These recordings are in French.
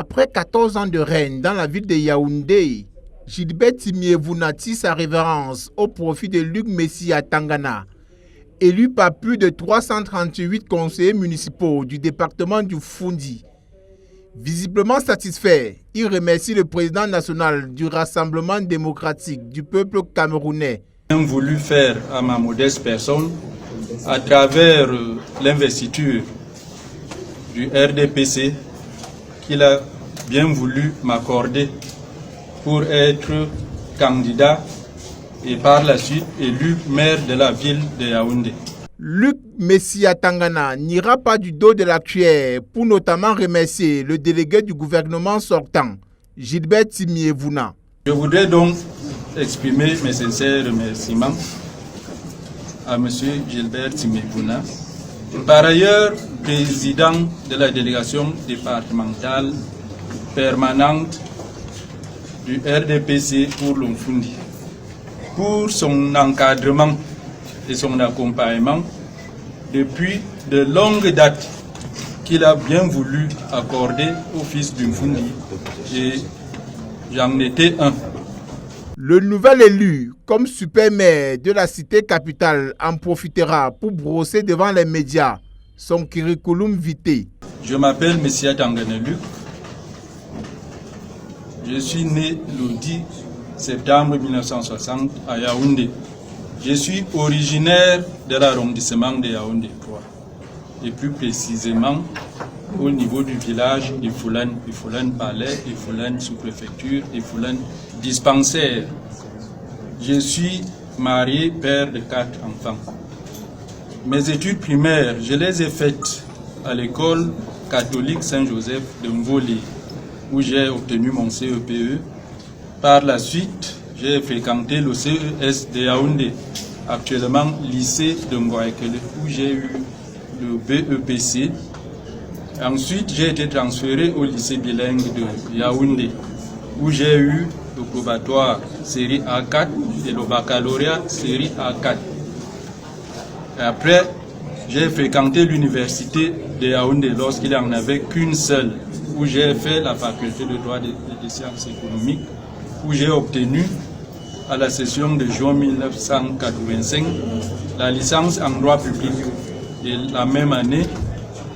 Après 14 ans de règne dans la ville de Yaoundé, Gilbert Timiévouna tire sa révérence au profit de Luc Messia Tangana, élu par plus de 338 conseillers municipaux du département du Foundi. Visiblement satisfait, il remercie le président national du Rassemblement démocratique du peuple camerounais. J'ai voulu faire à ma modeste personne, à travers l'investiture du RDPC, qu'il a bien voulu m'accorder pour être candidat et par la suite élu maire de la ville de Yaoundé. Luc Messia Tangana n'ira pas du dos de la cuillère pour notamment remercier le délégué du gouvernement sortant, Gilbert Timiévouna. Je voudrais donc exprimer mes sincères remerciements à M. Gilbert Timiévouna, par ailleurs président de la délégation départementale permanente du RDPC pour l'Omfundi, pour son encadrement et son accompagnement depuis de longues dates qu'il a bien voulu accorder au fils du Mfundi, et j'en étais un. Le nouvel élu, comme super maire de la cité capitale, en profitera pour brosser devant les médias son curriculum vitae. Je m'appelle Messia Tangana Luc. Je suis né le 10 septembre 1960 à Yaoundé. Je suis originaire de l'arrondissement de Yaoundé 3 et plus précisément au niveau du village de Ifoulan Palais, Ifoulan sous-préfecture, Ifoulan dispensaire. Je suis marié, père de 4 enfants. Mes études primaires, je les ai faites à l'école catholique Saint-Joseph de Mvolé, où j'ai obtenu mon CEPE. Par la suite, j'ai fréquenté le CES de Yaoundé, actuellement lycée de Ngoaekele, où j'ai eu le BEPC. Ensuite, j'ai été transféré au lycée bilingue de Yaoundé, où j'ai eu le probatoire série A4 et le baccalauréat série A4. Et après, j'ai fréquenté l'université de Yaoundé lorsqu'il n'y en avait qu'une seule, où j'ai fait la faculté de droit et des sciences économiques, où j'ai obtenu à la session de juin 1985 la licence en droit public. Et la même année,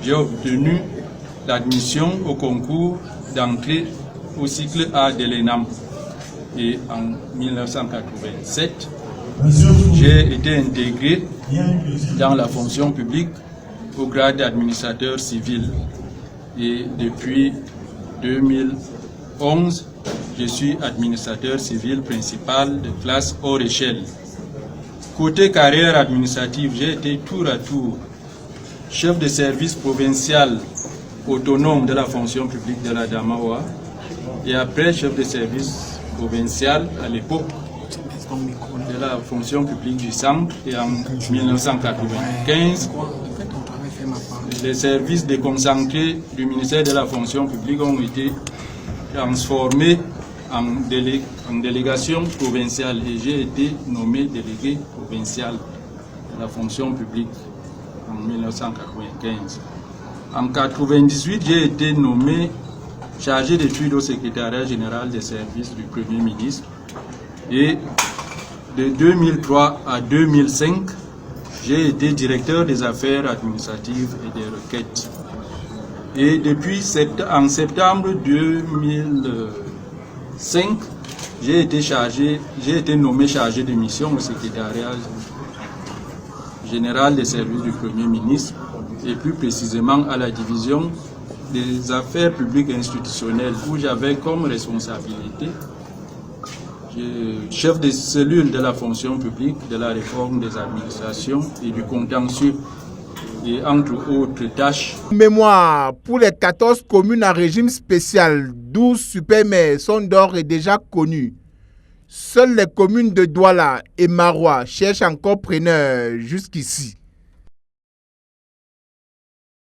j'ai obtenu l'admission au concours d'entrée au cycle A de l'ENAM. Et en 1987, j'ai été intégré dans la fonction publique au grade d'administrateur civil. Et depuis 2011, je suis administrateur civil principal de classe hors échelle. Côté carrière administrative, j'ai été tour à tour chef de service provincial autonome de la fonction publique de la Damawa et après chef de service provincial à l'époque de la fonction publique du centre, et en 1995, les services déconcentrés du ministère de la fonction publique ont été transformés en délégation provinciale et j'ai été nommé délégué provincial de la fonction publique en 1995. En 1998, j'ai été nommé chargé d'études au secrétariat général des services du Premier ministre et de 2003 à 2005, j'ai été directeur des affaires administratives et des requêtes. Et depuis en septembre 2005, j'ai été nommé chargé de mission au secrétariat général des services du Premier ministre et plus précisément à la division des affaires publiques et institutionnelles où j'avais comme responsabilité chef de cellule de la fonction publique, de la réforme des administrations et du contentieux, et entre autres tâches. Mémoire pour les 14 communes à régime spécial, 12 super-maires sont d'ores et déjà connues. Seules les communes de Douala et Maroua cherchent encore preneur jusqu'ici.